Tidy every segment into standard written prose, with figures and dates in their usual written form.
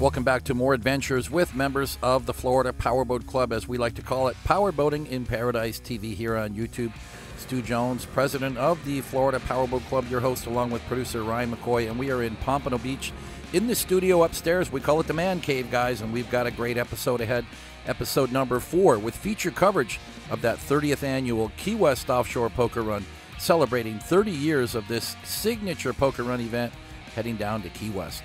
Welcome back to more adventures with members of the Florida Powerboat Club, as we like to call it, Powerboating in Paradise TV here on YouTube. Stu Jones, president of the Florida Powerboat Club, your host, along with producer Ryan McCoy, and we are in Pompano Beach in the studio upstairs. We call it the Man Cave, guys, and we've got a great episode ahead, episode number 4, with feature coverage of that 30th annual Key West Offshore Poker Run, celebrating 30 years of this signature poker run event heading down to Key West.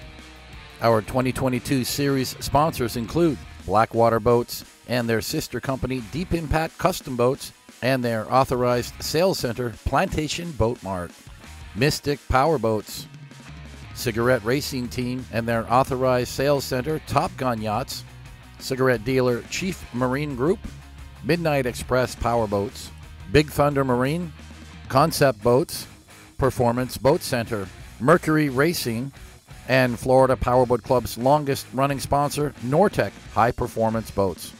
Our 2022 series sponsors include Blackwater Boats and their sister company Deep Impact Custom Boats and their authorized sales center Plantation Boat Mart, Mystic Powerboats, Cigarette Racing Team and their authorized sales center Top Gun Yachts, Cigarette Dealer Chief Marine Group, Midnight Express Powerboats, Big Thunder Marine, Concept Boats, Performance Boat Center, Mercury Racing, and Florida Powerboat Club's longest running sponsor, Nortec High Performance Boats.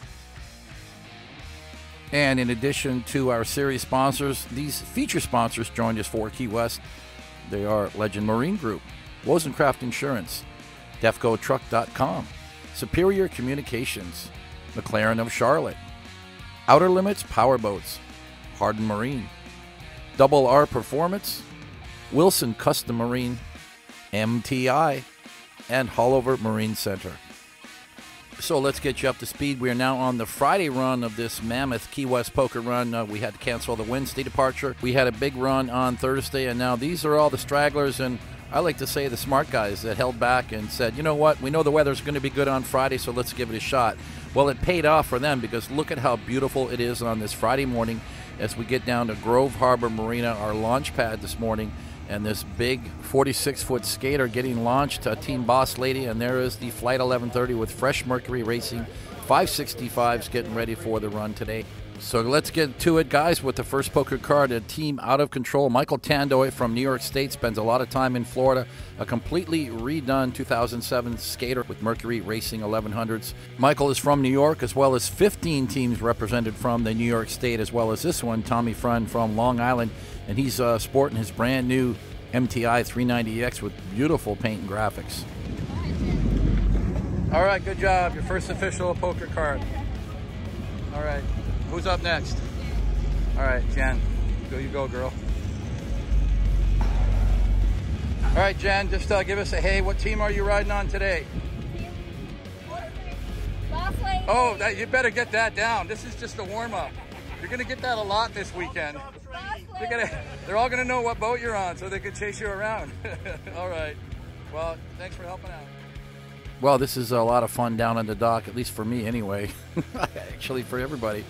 And in addition to our series sponsors, these feature sponsors joined us for Key West. They are Legend Marine Group, Wozencraft Insurance, DefcoTruck.com, Superior Communications, McLaren of Charlotte, Outer Limits Powerboats, Hardin Marine, Double R Performance, Wilson Custom Marine, MTI, and Hollover Marine Center. So let's get you up to speed. We are now on the Friday run of this mammoth Key West poker run. We had to cancel the Wednesday departure. We had a big run on Thursday, and now these are all the stragglers, and I like to say the smart guys that held back and said, you know what, we know the weather's going to be good on Friday, so let's give it a shot. Well, it paid off for them, because look at how beautiful it is on this Friday morning as we get down to Grove Harbour Marina, our launch pad this morning. And this big 46-foot skater getting launched, Team Boss Lady, and there is the Flight 1130 with Fresh Mercury Racing 565s getting ready for the run today. So let's get to it, guys, with the first poker card, a team out of control. Michael Tandoy from New York State spends a lot of time in Florida, a completely redone 2007 skater with Mercury Racing 1100s. Michael is from New York, as well as 15 teams represented from the New York State, as well as this one, Tommy Friend from Long Island. And he's sporting his brand new MTI 390X with beautiful paint and graphics. All right, good job. Your first official poker card. All right, who's up next? All right, Jen, go you go, girl. All right, Jen, just give us a hey. What team are you riding on today? Oh, you better get that down. This is just a warm-up. You're gonna get that a lot this weekend. They're all gonna know what boat you're on, so they can chase you around. All right. Well, thanks for helping out. Well, this is a lot of fun down on the dock, at least for me anyway. Actually, for everybody.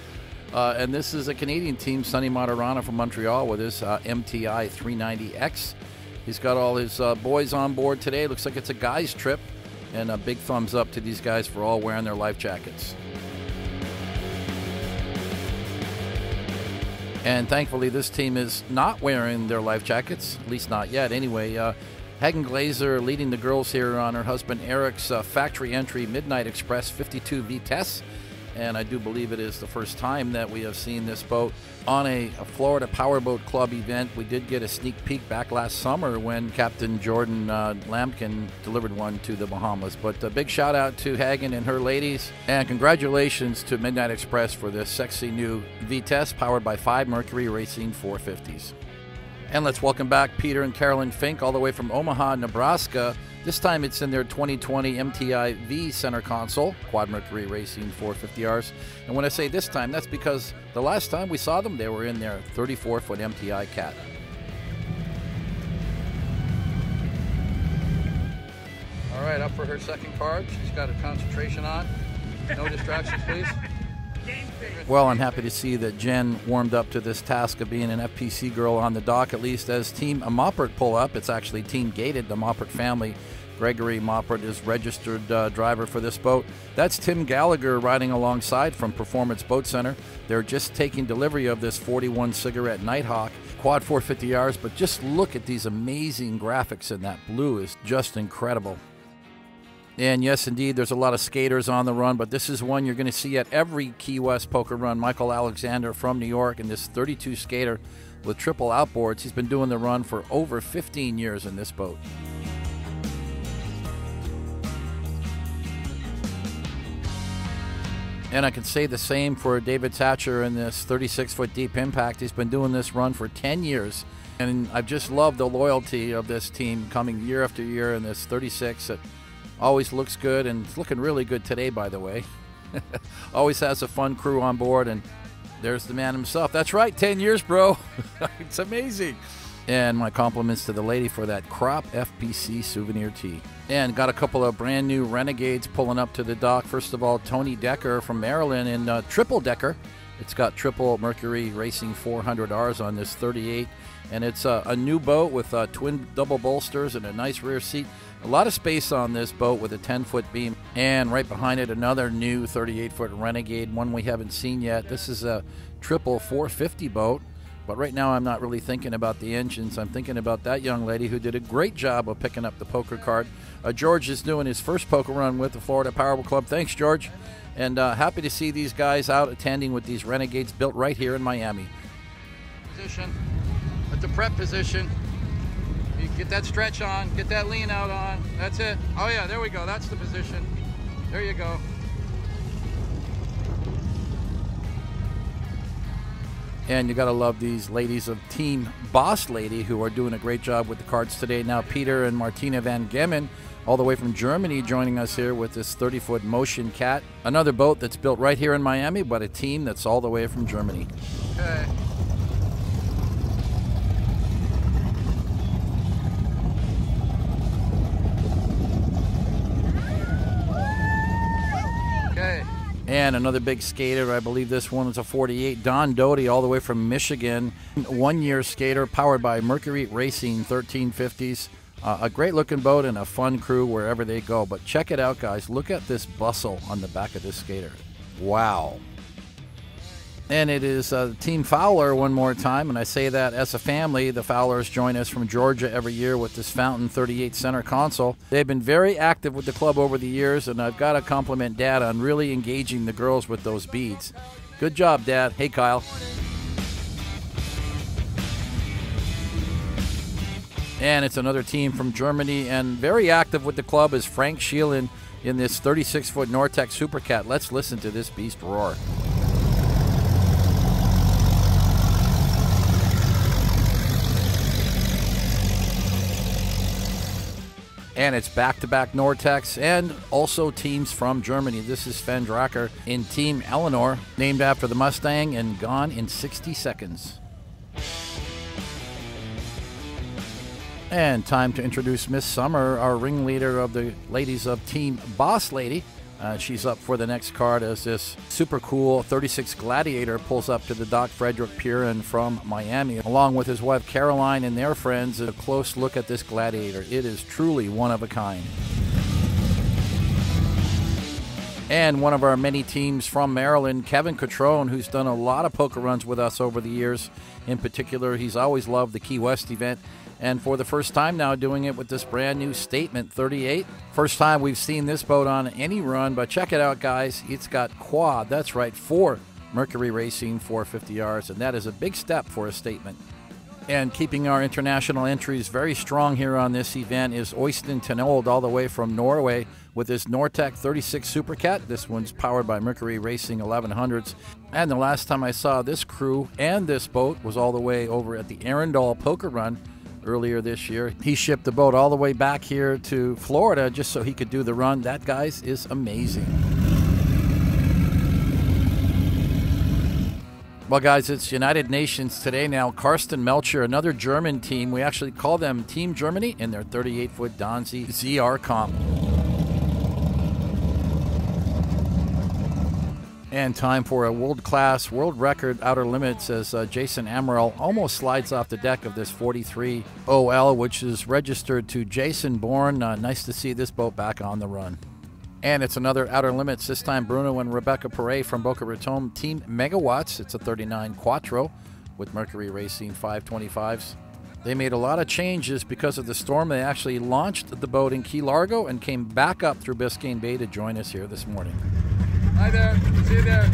And this is a Canadian team, Sonny Matarana from Montreal, with his MTI 390X. He's got all his boys on board today. Looks like it's a guy's trip. And a big thumbs up to these guys for all wearing their life jackets. And thankfully, this team is not wearing their life jackets, at least not yet. Anyway, Hagen Glazer leading the girls here on her husband Eric's factory entry Midnight Express 52 Vitesse. And I do believe it is the first time that we have seen this boat on a Florida Powerboat Club event. We did get a sneak peek back last summer when Captain Jordan Lampkin delivered one to the Bahamas. But a big shout out to Hagen and her ladies, and congratulations to Midnight Express for this sexy new Vitesse powered by 5 Mercury Racing 450s. And let's welcome back Peter and Carolyn Fink all the way from Omaha, Nebraska. This time it's in their 2020 MTI V center console, Quad Mercury Racing 450Rs. And when I say this time, that's because the last time we saw them, they were in their 34-foot MTI Cat. All right, up for her second card. She's got her concentration on. No distractions, please. Well, I'm happy to see that Jen warmed up to this task of being an FPC girl on the dock, at least as Team Moppert pull up. It's actually Team Gated, the Moppert family. Gregory Moppert is registered driver for this boat. That's Tim Gallagher riding alongside from Performance Boat Center. They're just taking delivery of this 41 Cigarette Nighthawk Quad 450Rs, but just look at these amazing graphics, and that blue is just incredible. And yes, indeed, there's a lot of skaters on the run, but this is one you're going to see at every Key West poker run. Michael Alexander from New York, and this 32 skater with triple outboards. He's been doing the run for over 15 years in this boat. And I can say the same for David Thatcher in this 36-foot deep impact. He's been doing this run for 10 years. And I've just loved the loyalty of this team coming year after year in this 36. It always looks good, and it's looking really good today, by the way. Always has a fun crew on board, and there's the man himself. That's right, 10 years, bro. It's amazing. And my compliments to the lady for that crop FPC souvenir tee. And got a couple of brand new Renegades pulling up to the dock. First of all, Tony Decker from Maryland in triple decker. It's got triple Mercury Racing 400Rs on this 38. And it's a new boat with twin double bolsters and a nice rear seat. A lot of space on this boat with a 10-foot beam. And right behind it, another new 38-foot Renegade, one we haven't seen yet. This is a triple 450 boat. But right now I'm not really thinking about the engines. I'm thinking about that young lady who did a great job of picking up the poker card. George is doing his first poker run with the Florida Powerboat Club. Thanks, George. And happy to see these guys out attending with these Renegades built right here in Miami. Position. At the prep position. You get that stretch on. Get that lean out on. That's it. Oh, yeah, there we go. That's the position. There you go. And you got to love these ladies of Team Boss Lady who are doing a great job with the cards today. Now Peter and Martina Van Gemmen, all the way from Germany, joining us here with this 30-foot Motion Cat. Another boat that's built right here in Miami, but a team that's all the way from Germany. Okay. Okay. And another big skater, I believe this one is a 48, Don Doty, all the way from Michigan. One-year skater powered by Mercury Racing 1350s. A great-looking boat and a fun crew wherever they go. But check it out, guys. Look at this bustle on the back of this skater. Wow. And it is Team Fowler one more time, and I say that as a family. The Fowlers join us from Georgia every year with this Fountain 38 center console. They've been very active with the club over the years, and I've got to compliment Dad on really engaging the girls with those beads. Good job, Dad. Hey, Kyle. And it's another team from Germany, and very active with the club is Frank Schielen in this 36-foot Nortec Supercat. Let's listen to this beast roar. And it's back-to-back Nortecs and also teams from Germany. This is Sven Dracker in Team ELEANOR, named after the Mustang and gone in 60 seconds. And time to introduce Miss Summer, our ringleader of the ladies of Team Boss Lady. She's up for the next card as this super cool 36 Gladiator pulls up to the dock. Frederick Purin from Miami, along with his wife Caroline and their friends. A close look at this Gladiator. It is truly one of a kind. And one of our many teams from Maryland, Kevin Catrone, who's done a lot of poker runs with us over the years. In particular, he's always loved the Key West event. And for the first time now doing it with this brand new Statement 38. First time we've seen this boat on any run, but check it out, guys. It's got quad, that's right, 4 Mercury Racing 450Rs, and that is a big step for a Statement. And keeping our international entries very strong here on this event is Øystein Tenold, all the way from Norway, with this Nortec 36 Supercat. This one's powered by Mercury Racing 1100s. And the last time I saw this crew and this boat was all the way over at the Arundel Poker Run earlier this year. He shipped the boat all the way back here to Florida just so he could do the run. That, guys, is amazing. Well, guys, it's United Nations today now. Karsten Melcher, another German team. We actually call them Team Germany in their 38-foot Donzi ZR comp. And time for a world-class, world record outer limits as Jason Amaral almost slides off the deck of this 43 OL, which is registered to Jason Bourne. Nice to see this boat back on the run. And it's another outer limits, this time Bruno and Rebecca Perret from Boca Raton, Team Megawatts. It's a 39 Quattro with Mercury Racing 525s. They made a lot of changes because of the storm. They actually launched the boat in Key Largo and came back up through Biscayne Bay to join us here this morning. Hi there. See you there.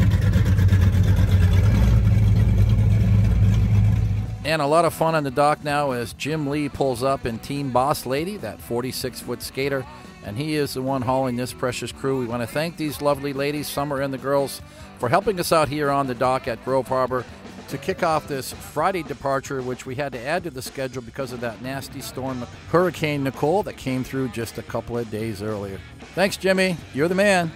And a lot of fun on the dock now as Jim Lee pulls up in Team Boss Lady, that 46-foot skater. and he is the one hauling this precious crew. We want to thank these lovely ladies, Summer and the girls, for helping us out here on the dock at Grove Harbor to kick off this Friday departure, which we had to add to the schedule because of that nasty storm, Hurricane Nicole, that came through just a couple of days earlier. Thanks, Jimmy. You're the man.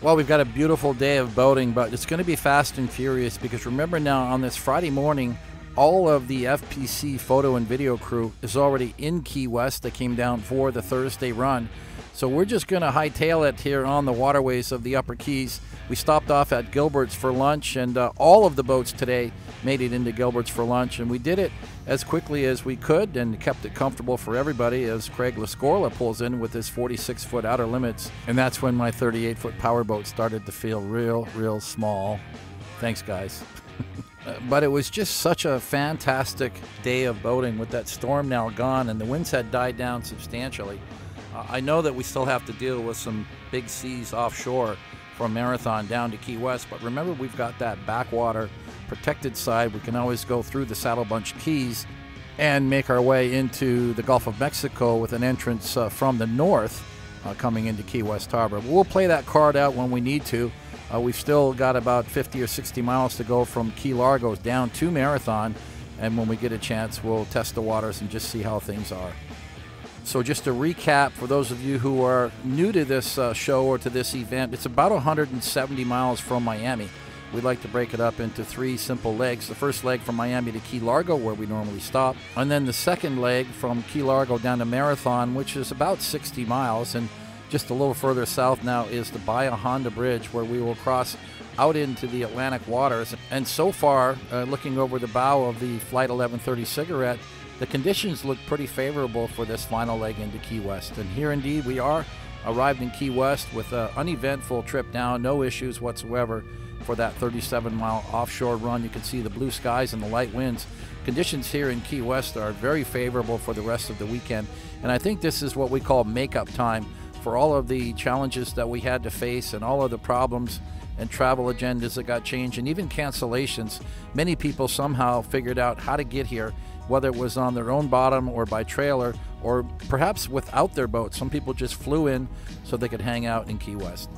Well, we've got a beautiful day of boating, but it's going to be fast and furious because remember now, on this Friday morning, all of the FPC photo and video crew is already in Key West. They came down for the Thursday run. So we're just going to hightail it here on the waterways of the Upper Keys. We stopped off at Gilbert's for lunch, and all of the boats today made it into Gilbert's for lunch, and we did it as quickly as we could and kept it comfortable for everybody as Craig Lascorla pulls in with his 46-foot outer limits. And that's when my 38-foot powerboat started to feel real small. Thanks, guys. But it was just such a fantastic day of boating with that storm now gone, and the winds had died down substantially. I know that we still have to deal with some big seas offshore from Marathon down to Key West, but remember, we've got that backwater protected side. We can always go through the Saddle Bunch Keys and make our way into the Gulf of Mexico with an entrance from the north coming into Key West Harbor. We'll play that card out when we need to. We've still got about 50 or 60 miles to go from Key Largo down to Marathon, and when we get a chance, we'll test the waters and just see how things are. So just to recap, for those of you who are new to this show or to this event, it's about 170 miles from Miami. We'd like to break it up into 3 simple legs. The first leg from Miami to Key Largo, where we normally stop, and then the second leg from Key Largo down to Marathon, which is about 60 miles, and just a little further south now is the Bahia Honda Bridge, where we will cross out into the Atlantic waters. And so far, looking over the bow of the Flight 1130 Cigarette, the conditions look pretty favorable for this final leg into Key West. And here indeed we are, arrived in Key West with an uneventful trip down, no issues whatsoever for that 37-mile offshore run. You can see the blue skies and the light winds. Conditions here in Key West are very favorable for the rest of the weekend. And I think this is what we call make-up time for all of the challenges that we had to face and all of the problems and travel agendas that got changed and even cancellations. Many people somehow figured out how to get here, whether it was on their own bottom or by trailer or perhaps without their boat. Some people just flew in so they could hang out in Key West.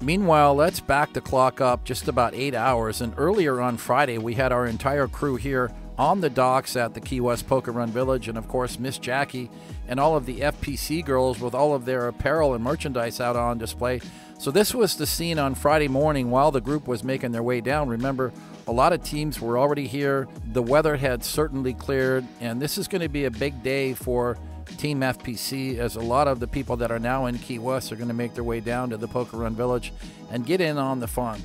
Meanwhile, let's back the clock up just about 8 hours, and earlier on Friday we had our entire crew here on the docks at the Key West Poker Run Village, and of course Miss Jackie and all of the FPC girls with all of their apparel and merchandise out on display. So this was the scene on Friday morning while the group was making their way down. Remember, a lot of teams were already here. The weather had certainly cleared, and this is going to be a big day for Team FPC, as a lot of the people that are now in Key West are going to make their way down to the Poker Run Village and get in on the fun.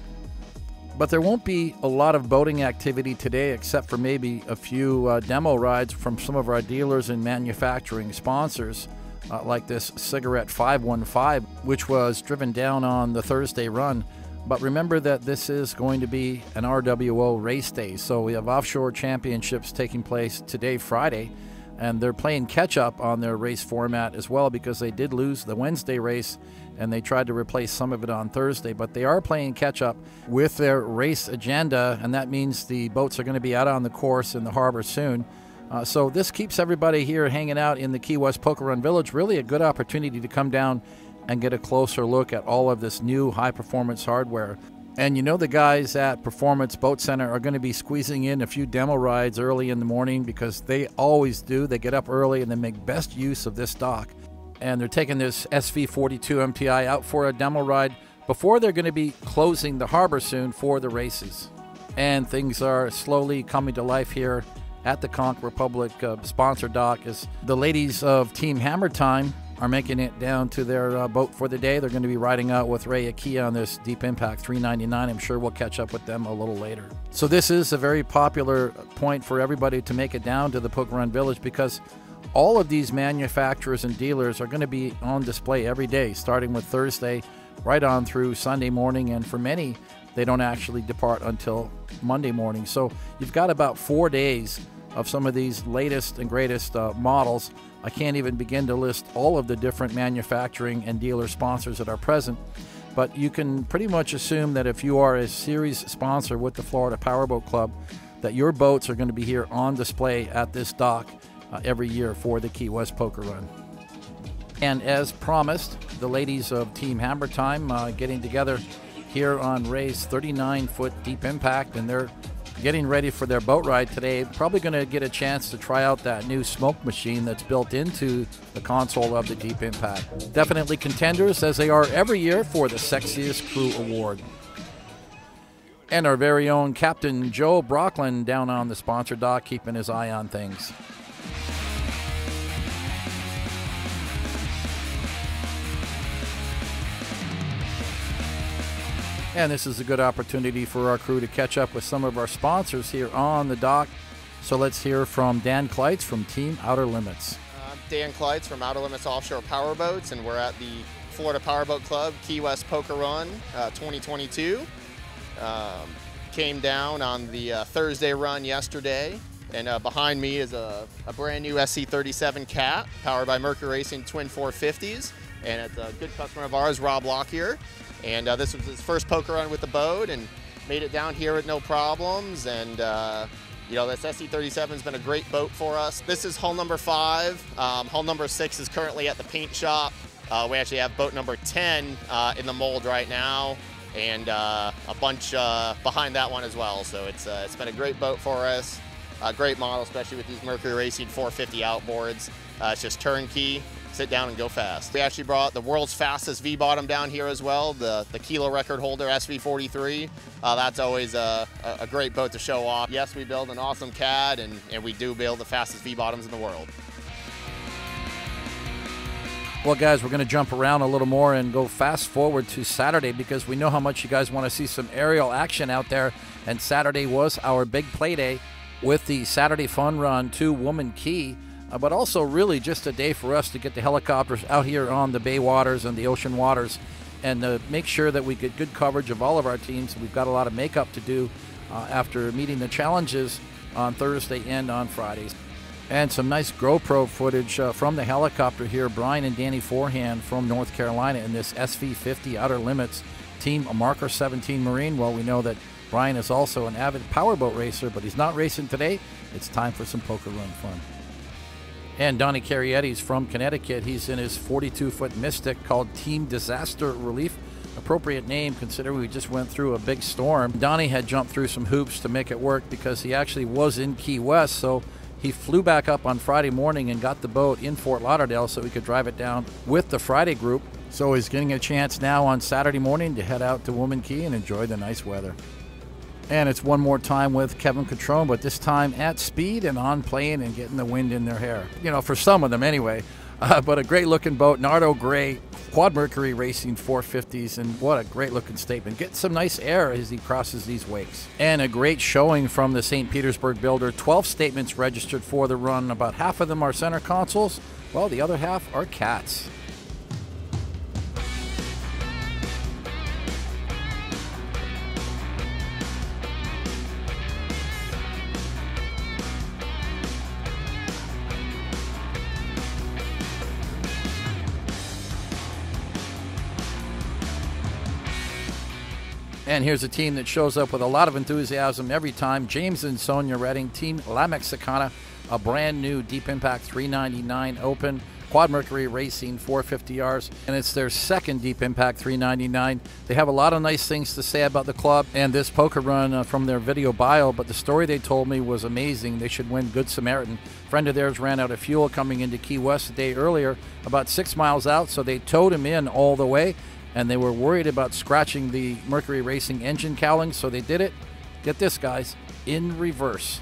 But there won't be a lot of boating activity today, except for maybe a few demo rides from some of our dealers and manufacturing sponsors, like this Cigarette 515, which was driven down on the Thursday run. But remember that this is going to be an RWO race day, so we have offshore championships taking place today, Friday, and they're playing catch-up on their race format as well, because they did lose the Wednesday race and they tried to replace some of it on Thursday, but they are playing catch-up with their race agenda, and that means the boats are going to be out on the course in the harbor soon. So this keeps everybody here hanging out in the Key West Poker Run Village. Really a good opportunity to come down and get a closer look at all of this new high-performance hardware. And you know the guys at Performance Boat Center are going to be squeezing in a few demo rides early in the morning, because they always do. They get up early and they make best use of this dock. And they're taking this SV42 MTI out for a demo ride before they're going to be closing the harbor soon for the races. And things are slowly coming to life here at the Conch Republic sponsor dock, as the ladies of Team Hammer Time are making it down to their boat for the day. They're going to be riding out with Ray Akia on this Deep Impact 399. I'm sure we'll catch up with them a little later. So this is a very popular point for everybody to make it down to the Poker Run Village, because all of these manufacturers and dealers are going to be on display every day, starting with Thursday right on through Sunday morning, and for many, they don't actually depart until Monday morning. So you've got about 4 days of some of these latest and greatest models. I can't even begin to list all of the different manufacturing and dealer sponsors that are present, but you can pretty much assume that if you are a series sponsor with the Florida Powerboat Club, that your boats are going to be here on display at this dock every year for the Key West Poker Run. And as promised, the ladies of Team Hammer Time getting together here on Ray's 39-foot Deep Impact, and they're getting ready for their boat ride today. Probably going to get a chance to try out that new smoke machine that's built into the console of the Deep Impact. Definitely contenders, as they are every year, for the Sexiest Crew Award. And our very own Captain Joe Brocklin down on the sponsor dock, keeping his eye on things. And this is a good opportunity for our crew to catch up with some of our sponsors here on the dock. So let's hear from Dan Kleitz from Team Outer Limits. I'm Dan Kleitz from Outer Limits Offshore Powerboats, and we're at the Florida Powerboat Club Key West Poker Run 2022. Came down on the Thursday run yesterday, and behind me is a brand new SC37 Cat powered by Mercury Racing Twin 450s, and it's a good customer of ours, Rob Lockyer. And this was his first poker run with the boat, and made it down here with no problems. And you know, this SC37 has been a great boat for us. This is hull number 5. Hull number 6 is currently at the paint shop. We actually have boat number 10 in the mold right now, and a bunch behind that one as well. So it's been a great boat for us. A great model, especially with these Mercury Racing 450 outboards. It's just turnkey. Sit down and go fast. We actually brought the world's fastest V-bottom down here as well, the kilo record holder SV43. That's always a great boat to show off. Yes, we build an awesome CAD, and we do build the fastest V-bottoms in the world. Well, guys, we're going to jump around a little more and go fast forward to Saturday, because we know how much you guys want to see some aerial action out there. And Saturday was our big play day with the Saturday Fun Run to Woman Key. But also really just a day for us to get the helicopters out here on the bay waters and the ocean waters, and make sure that we get good coverage of all of our teams. We've got a lot of makeup to do after meeting the challenges on Thursday and on Fridays. And some nice GoPro footage from the helicopter here. Brian and Danny Forehand from North Carolina in this SV50 Outer Limits Team Marker 17 Marine. Well, we know that Brian is also an avid powerboat racer, but he's not racing today. It's time for some poker run fun. And Donnie Carrietti's from Connecticut. He's in his 42-foot Mystic called Team Disaster Relief. Appropriate name considering we just went through a big storm. Donnie had jumped through some hoops to make it work because he actually was in Key West, so he flew back up on Friday morning and got the boat in Fort Lauderdale so we could drive it down with the Friday group. So he's getting a chance now on Saturday morning to head out to Woman Key and enjoy the nice weather. And it's one more time with Kevin Catrone, but this time at speed and on plane and getting the wind in their hair. You know, for some of them anyway. But a great-looking boat, Nardo Gray, Quad Mercury Racing 450s, and what a great-looking statement. Get some nice air as he crosses these wakes. And a great showing from the St. Petersburg builder. 12 statements registered for the run. About half of them are center consoles, while the other half are cats. And here's a team that shows up with a lot of enthusiasm every time. James and Sonia Redding, Team La Mexicana, a brand new Deep Impact 399 Open Quad Mercury Racing 450Rs, and it's their second Deep Impact 399. They have a lot of nice things to say about the club and this poker run from their video bio, but the story they told me was amazing. They should win Good Samaritan. A friend of theirs ran out of fuel coming into Key West a day earlier, about 6 miles out, so they towed him in all the way. And they were worried about scratching the Mercury Racing engine cowling, so they did it, get this guys, in reverse.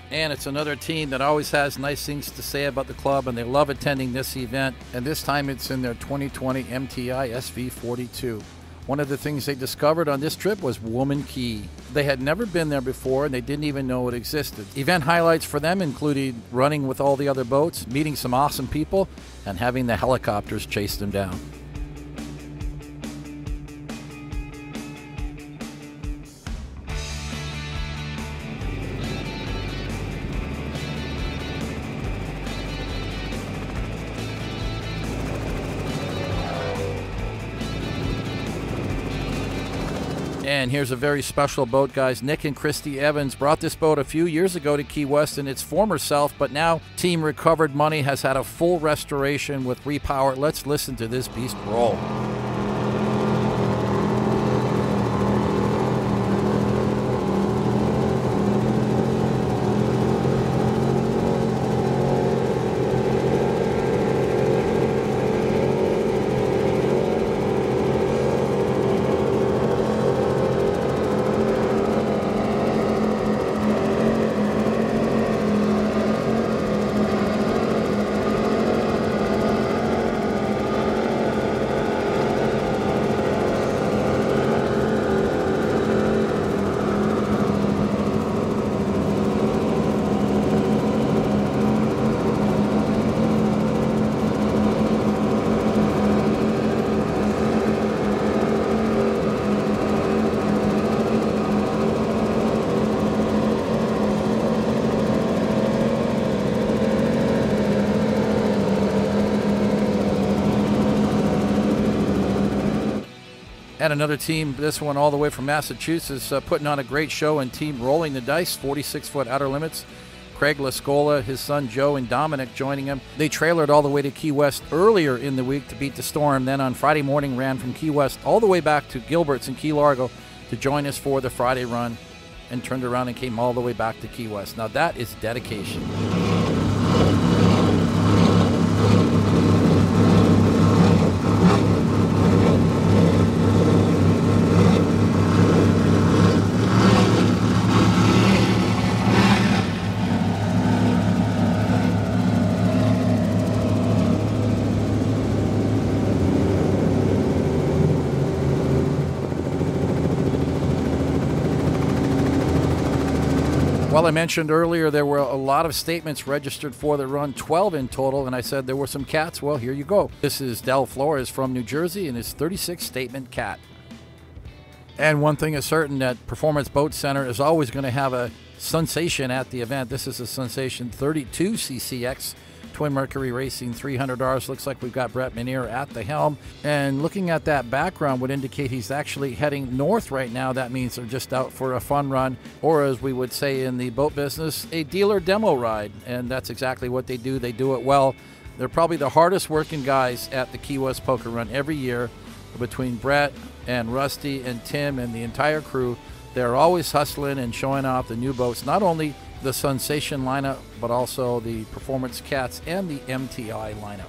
And it's another team that always has nice things to say about the club, and they love attending this event. And this time it's in their 2020 MTI SV42. One of the things they discovered on this trip was Woman Key. They had never been there before, and they didn't even know it existed. Event highlights for them included running with all the other boats, meeting some awesome people, and having the helicopters chase them down. And here's a very special boat, guys. Nick and Christy Evans brought this boat a few years ago to Key West in its former self, but now Team Recovered Money has had a full restoration with repower. Let's listen to this beast roll. And another team, this one all the way from Massachusetts, putting on a great show, and Team Rolling the Dice, 46-foot Outer Limits. Craig Lascola, his son Joe, and Dominic joining him. They trailered all the way to Key West earlier in the week to beat the storm. Then on Friday morning ran from Key West all the way back to Gilbert's in Key Largo to join us for the Friday run, and turned around and came all the way back to Key West. Now that is dedication. Well, I mentioned earlier there were a lot of statements registered for the run, 12 in total, and I said there were some cats. Well, here you go. This is Del Flores from New Jersey and his 36 statement cat. And one thing is certain, that Performance Boat Center is always going to have a sensation at the event. This is a Sensation 32 CCX Twin Mercury Racing 300Rs. Looks like we've got Brett Minier at the helm. And looking at that background would indicate he's actually heading north right now. That means they're just out for a fun run, or as we would say in the boat business, a dealer demo ride. And that's exactly what they do. They do it well. They're probably the hardest working guys at the Key West Poker Run every year. Between Brett and Rusty and Tim and the entire crew, they're always hustling and showing off the new boats, not only the Sensation lineup, but also the Performance Cats and the MTI lineup.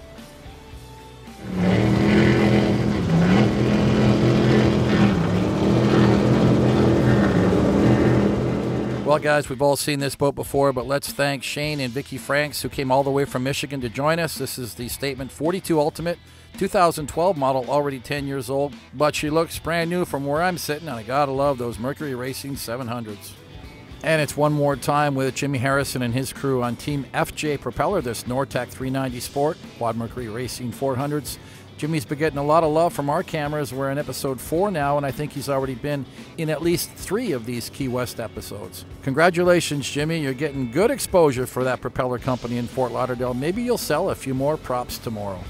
Well, guys, we've all seen this boat before, but let's thank Shane and Vicky Franks, who came all the way from Michigan to join us. This is the Statement 42 Ultimate, 2012 model, already 10 years old, but she looks brand new from where I'm sitting, and I gotta love those Mercury Racing 700s. And it's one more time with Jimmy Harrison and his crew on Team FJ Propeller, this Nortec 390 Sport, Quad Mercury Racing 400s. Jimmy's been getting a lot of love from our cameras. We're in episode 4 now, and I think he's already been in at least 3 of these Key West episodes. Congratulations, Jimmy. You're getting good exposure for that propeller company in Fort Lauderdale. Maybe you'll sell a few more props tomorrow.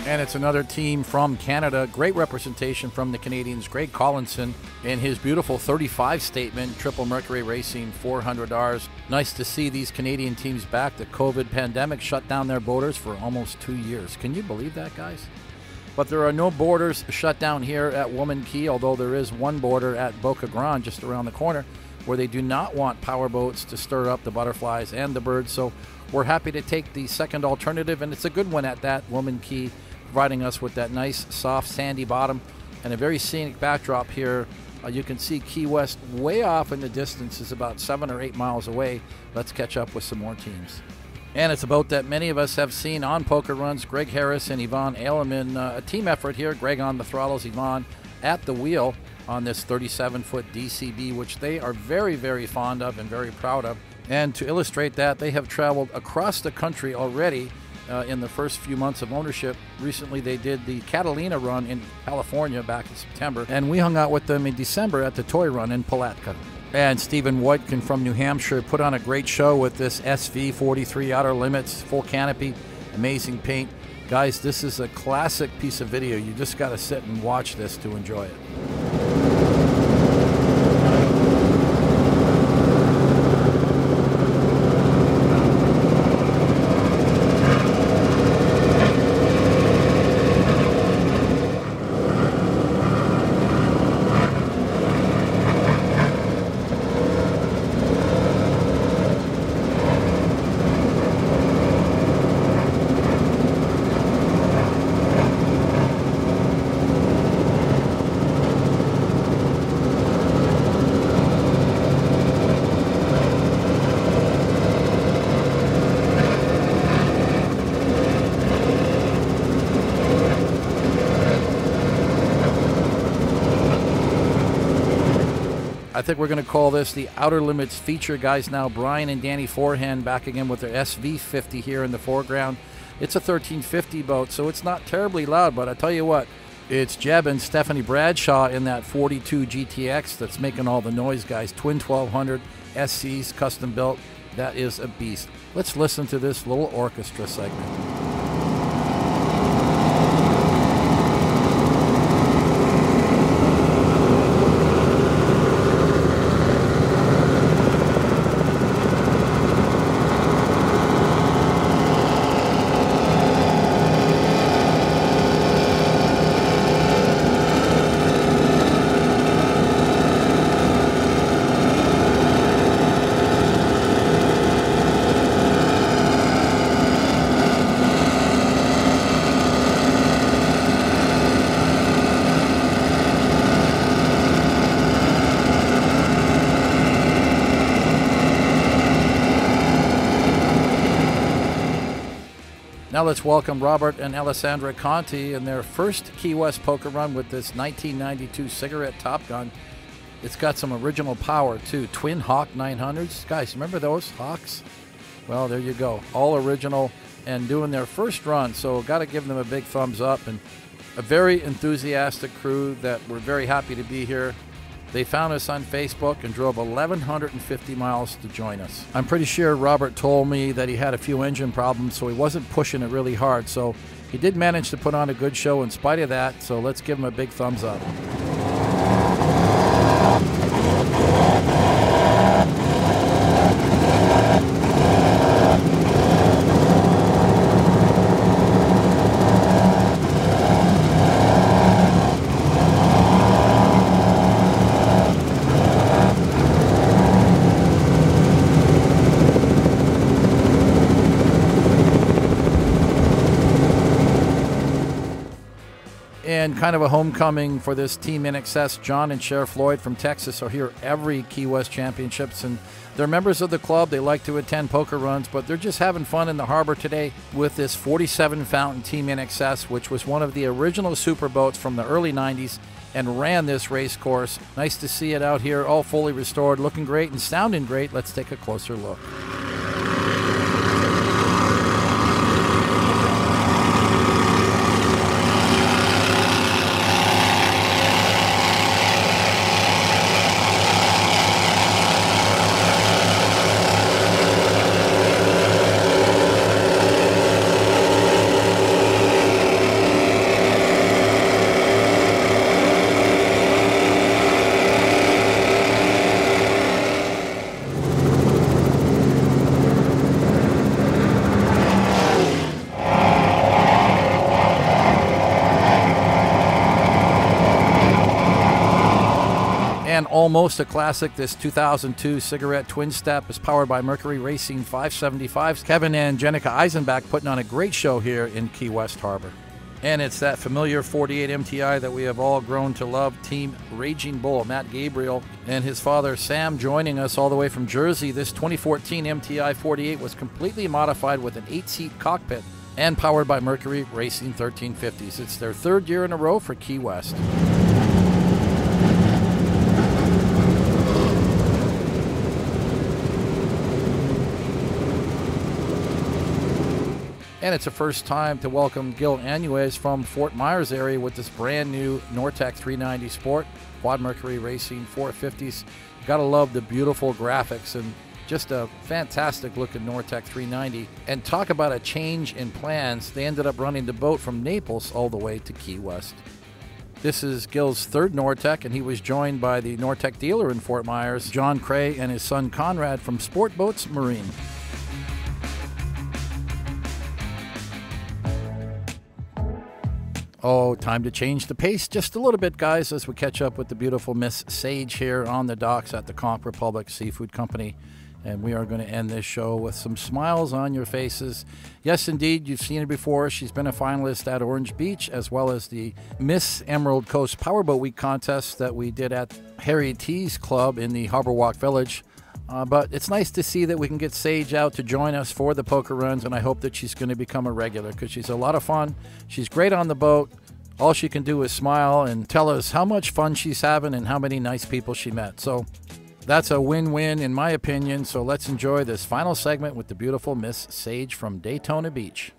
And it's another team from Canada. Great representation from the Canadians. Greg Collinson in his beautiful 35 statement, Triple Mercury Racing 400Rs. Nice to see these Canadian teams back. The COVID pandemic shut down their boaters for almost 2 years. Can you believe that, guys? But there are no borders shut down here at Woman Key, although there is one border at Boca Grande just around the corner where they do not want power boats to stir up the butterflies and the birds. So we're happy to take the second alternative, and it's a good one at that, Woman Key, providing us with that nice, soft, sandy bottom and a very scenic backdrop here. You can see Key West way off in the distance, is about 7 or 8 miles away. Let's catch up with some more teams. And it's a boat that many of us have seen on poker runs. Greg Harris and Yvonne Aileman, a team effort here. Greg on the throttles, Yvonne at the wheel on this 37-foot DCB, which they are very, very fond of and very proud of. And to illustrate that, they have traveled across the country already in the first few months of ownership. Recently they did the Catalina run in California back in September, and we hung out with them in December at the toy run in Palatka. And Stephen Woodkin from New Hampshire put on a great show with this SV43 Outer Limits, full canopy, amazing paint. Guys, this is a classic piece of video. You just got to sit and watch this to enjoy it. I think we're going to call this the Outer Limits feature, guys. Now Brian and Danny Forehand back again with their SV50 here in the foreground. It's a 1350 boat, so it's not terribly loud, but I tell you what, it's Jeb and Stephanie Bradshaw in that 42 GTX that's making all the noise, guys. Twin 1200 SCs, custom built. That is a beast. Let's listen to this little orchestra segment. Now let's welcome Robert and Alessandra Conti in their first Key West poker run with this 1992 cigarette Top Gun. It's got some original power too. Twin Hawk 900s. Guys, remember those Hawks? Well, there you go. All original and doing their first run. So got to give them a big thumbs up, and a very enthusiastic crew that we're very happy to be here. They found us on Facebook and drove 1,150 miles to join us. I'm pretty sure Robert told me that he had a few engine problems, so he wasn't pushing it really hard. So he did manage to put on a good show in spite of that, so let's give him a big thumbs up. And kind of a homecoming for this team in excess. John and Cher Floyd from Texas are here every Key West Championships, and they're members of the club. They like to attend poker runs, but they're just having fun in the harbor today with this 47 Fountain Team in excess, which was one of the original super boats from the early 90s and ran this race course. Nice to see it out here, all fully restored, looking great and sounding great. Let's take a closer look. And almost a classic, this 2002 Cigarette Twin Step is powered by Mercury Racing 575s. Kevin and Jenica Eisenbach putting on a great show here in Key West Harbor. And it's that familiar 48 MTI that we have all grown to love, Team Raging Bull, Matt Gabriel and his father Sam joining us all the way from Jersey. This 2014 MTI 48 was completely modified with an 8-seat cockpit and powered by Mercury Racing 1350s. It's their third year in a row for Key West. And it's the first time to welcome Gil Anuez from Fort Myers area with this brand new Nortec 390 Sport, Quad Mercury Racing 450s. Gotta love the beautiful graphics and just a fantastic looking Nortec 390. And talk about a change in plans. They ended up running the boat from Naples all the way to Key West. This is Gil's third Nortec, and he was joined by the Nortec dealer in Fort Myers, John Cray, and his son Conrad from Sport Boats Marine. Oh, time to change the pace just a little bit, guys, as we catch up with the beautiful Miss Sage here on the docks at the Conch Republic Seafood Company. And we are going to end this show with some smiles on your faces. Yes, indeed, you've seen her before. She's been a finalist at Orange Beach, as well as the Miss Emerald Coast Powerboat Week contest that we did at Harry T's Club in the Harbor Walk Village. But it's nice to see that we can get Sage out to join us for the poker runs, and I hope that she's going to become a regular because she's a lot of fun. She's great on the boat. All she can do is smile and tell us how much fun she's having and how many nice people she met. So that's a win-win in my opinion. So let's enjoy this final segment with the beautiful Miss Sage from Daytona Beach.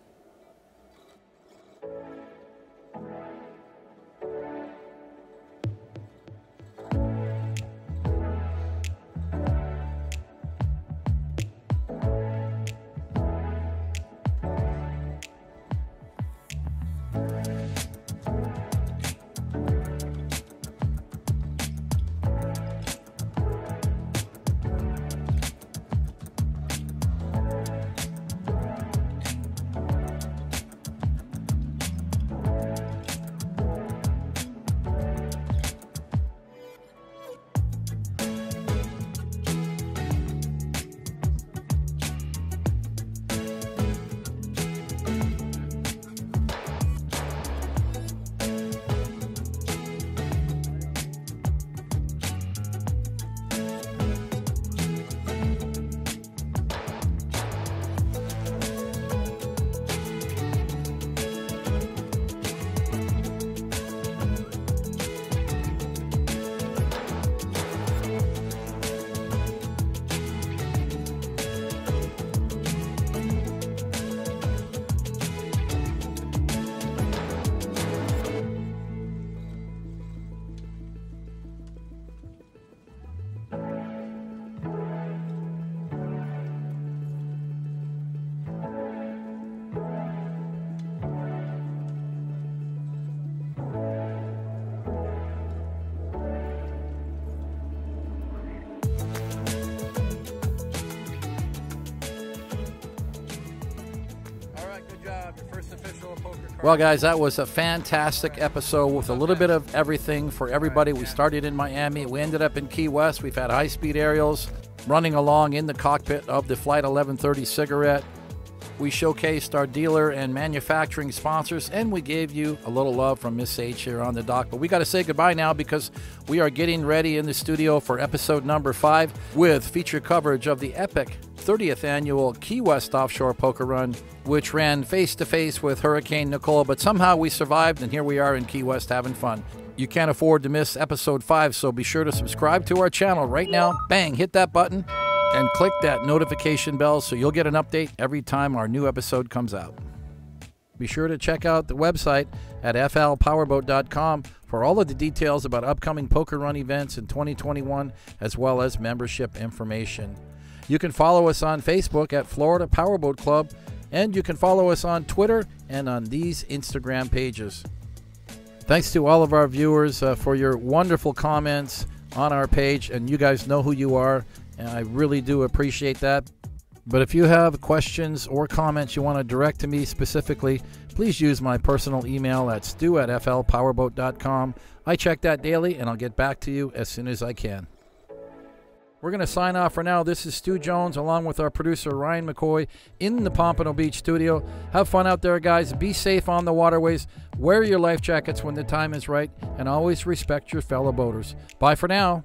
Well, guys, that was a fantastic episode with a little bit of everything for everybody. We started in Miami. We ended up in Key West. We've had high-speed aerials running along in the cockpit of the Flight 1130 Cigarette. We showcased our dealer and manufacturing sponsors, and we gave you a little love from Miss Sage here on the dock. But we got to say goodbye now because we are getting ready in the studio for episode number 5 with feature coverage of the epic 30th annual Key West Offshore Poker Run, which ran face-to-face with Hurricane Nicole, but somehow we survived, and here we are in Key West having fun. You can't afford to miss episode 5, so be sure to subscribe to our channel right now. Bang, hit that button and click that notification bell so you'll get an update every time our new episode comes out. Be sure to check out the website at flpowerboat.com for all of the details about upcoming poker run events in 2021, as well as membership information. You can follow us on Facebook at Florida Powerboat Club, and you can follow us on Twitter and on these Instagram pages. Thanks to all of our viewers for your wonderful comments on our page, and you guys know who you are, and I really do appreciate that. But if you have questions or comments you want to direct to me specifically, please use my personal email at stu@flpowerboat.com. I check that daily, and I'll get back to you as soon as I can. We're going to sign off for now. This is Stu Jones along with our producer Ryan McCoy in the Pompano Beach studio. Have fun out there, guys. Be safe on the waterways. Wear your life jackets when the time is right, and always respect your fellow boaters. Bye for now.